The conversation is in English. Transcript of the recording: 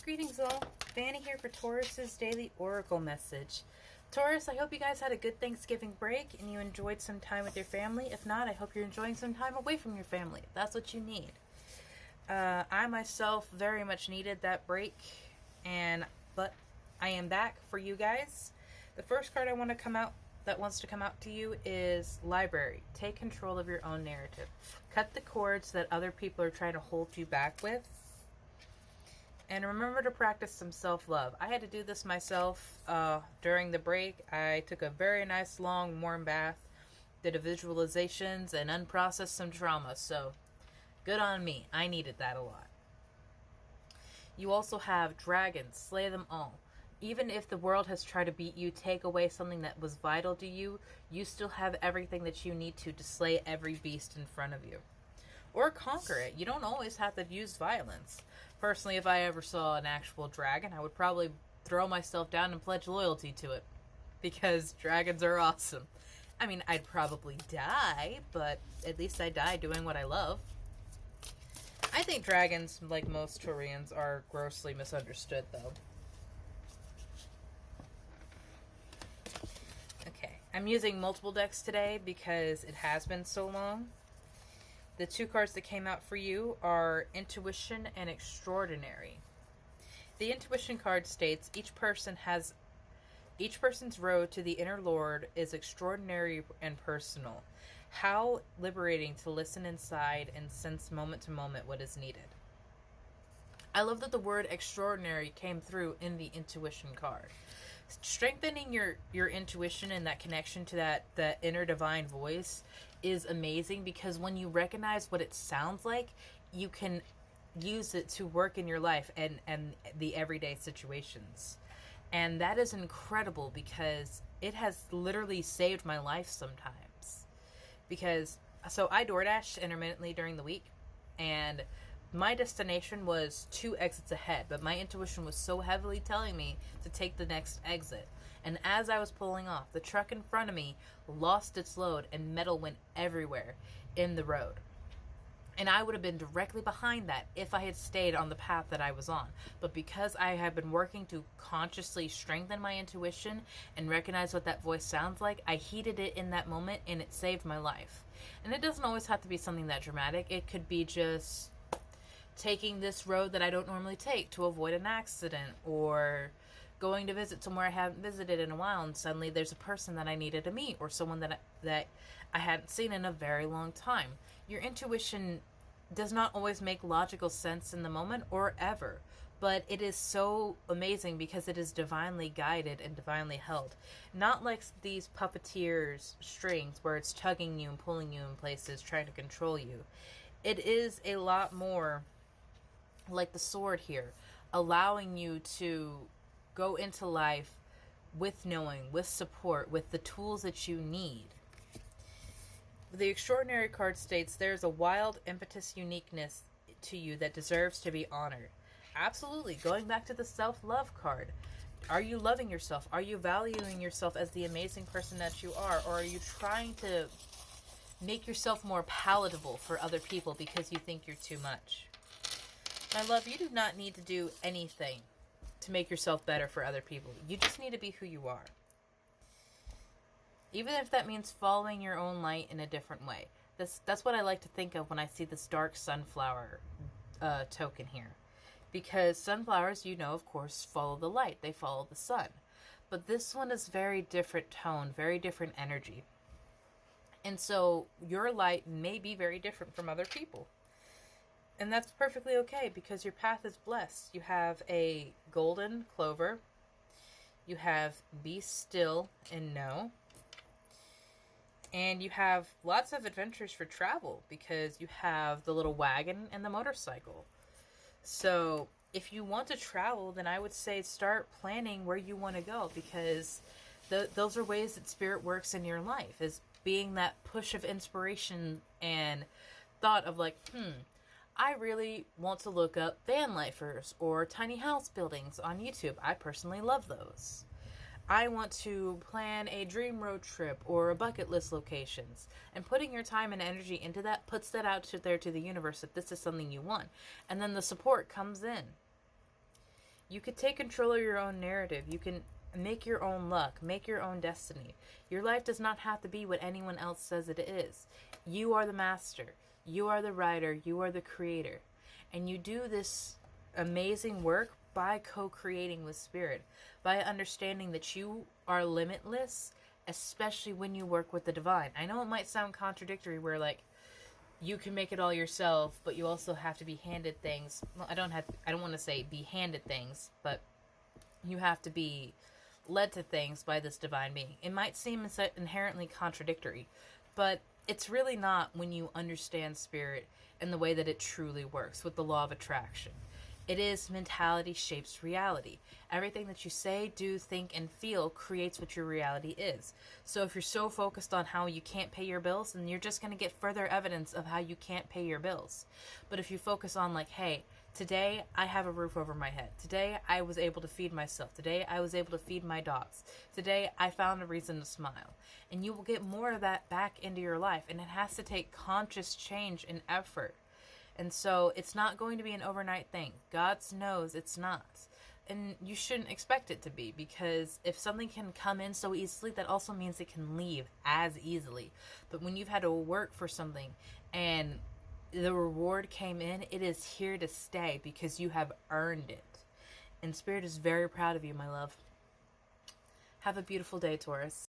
Greetings all. Fanny here for Taurus's daily oracle message. Taurus, I hope you guys had a good Thanksgiving break and you enjoyed some time with your family. If not, I hope you're enjoying some time away from your family. That's what you need. I myself very much needed that break, but I am back for you guys. The first card that wants to come out to you is Library. Take control of your own narrative. Cut the cords that other people are trying to hold you back with. And remember to practice some self-love. I had to do this myself during the break. I took a very nice, long, warm bath, did a visualizations, and unprocessed some trauma. So, good on me. I needed that a lot. You also have dragons. Slay them all. Even if the world has tried to beat you, take away something that was vital to you, you still have everything that you need to slay every beast in front of you. Or conquer it. You don't always have to use violence. Personally, if I ever saw an actual dragon, I would probably throw myself down and pledge loyalty to it. Because dragons are awesome. I mean, I'd probably die, but at least I die doing what I love. I think dragons, like most Taurians, are grossly misunderstood, though. Okay, I'm using multiple decks today because it has been so long. The two cards that came out for you are Intuition and Extraordinary. The Intuition card states each person's road to the inner Lord is extraordinary and personal. How liberating to listen inside and sense moment to moment what is needed. I love that the word extraordinary came through in the Intuition card. Strengthening your intuition and that connection to that inner divine voice is amazing, because when you recognize what it sounds like, you can use it to work in your life and the everyday situations. And that is incredible, because it has literally saved my life sometimes. So I DoorDash intermittently during the week, and my destination was 2 exits ahead, but my intuition was so heavily telling me to take the next exit. And as I was pulling off, the truck in front of me lost its load and metal went everywhere in the road. And I would have been directly behind that if I had stayed on the path that I was on. But because I have been working to consciously strengthen my intuition and recognize what that voice sounds like, I heeded it in that moment and it saved my life. And it doesn't always have to be something that dramatic. It could be just taking this road that I don't normally take to avoid an accident, or going to visit somewhere I haven't visited in a while and suddenly there's a person that I needed to meet, or someone that I hadn't seen in a very long time. Your intuition does not always make logical sense in the moment or ever, but it is so amazing because it is divinely guided and divinely held. Not like these puppeteers' strings where it's tugging you and pulling you in places, trying to control you. It is a lot more like the sword here, allowing you to go into life with knowing, with support, with the tools that you need. The Extraordinary card states there's a wild impetus uniqueness to you that deserves to be honored. Absolutely. Going back to the self-love card. Are you loving yourself? Are you valuing yourself as the amazing person that you are? Or are you trying to make yourself more palatable for other people because you think you're too much? My love, you do not need to do anything to make yourself better for other people. You just need to be who you are. Even if that means following your own light in a different way. That's what I like to think of when I see this dark sunflower token here. Because sunflowers, of course, follow the light. They follow the sun. But this one is very different tone, very different energy. And so your light may be very different from other people. And that's perfectly okay, because your path is blessed. You have a golden clover. You have be still and know. And you have lots of adventures for travel, because you have the little wagon and the motorcycle. So if you want to travel, then I would say start planning where you want to go, because those are ways that spirit works in your life, is being that push of inspiration and thought of like, I really want to look up van lifers or tiny house buildings on YouTube. I personally love those. I want to plan a dream road trip or a bucket list locations. And putting your time and energy into that puts that out there to the universe that this is something you want. And then the support comes in. You could take control of your own narrative. You can make your own luck, make your own destiny. Your life does not have to be what anyone else says it is. You are the master. You are the writer. You are the creator. And you do this amazing work by co-creating with Spirit, by understanding that you are limitless, especially when you work with the divine. I know it might sound contradictory where like you can make it all yourself, but you also have to be handed things. Well, I don't want to say be handed things, but you have to be led to things by this divine being. It might seem inherently contradictory, but it's really not when you understand Spirit and the way that it truly works with the law of attraction. It is mentality shapes reality. Everything that you say, do, think, and feel creates what your reality is. So if you're so focused on how you can't pay your bills, then you're just going to get further evidence of how you can't pay your bills. But if you focus on like, hey, today I have a roof over my head. Today I was able to feed myself. Today I was able to feed my dogs. Today I found a reason to smile. And you will get more of that back into your life. And it has to take conscious change and effort. And so it's not going to be an overnight thing. God knows it's not. And you shouldn't expect it to be, because if something can come in so easily, that also means it can leave as easily. But when you've had to work for something and the reward came in, it is here to stay because you have earned it. And Spirit is very proud of you, my love. Have a beautiful day, Taurus.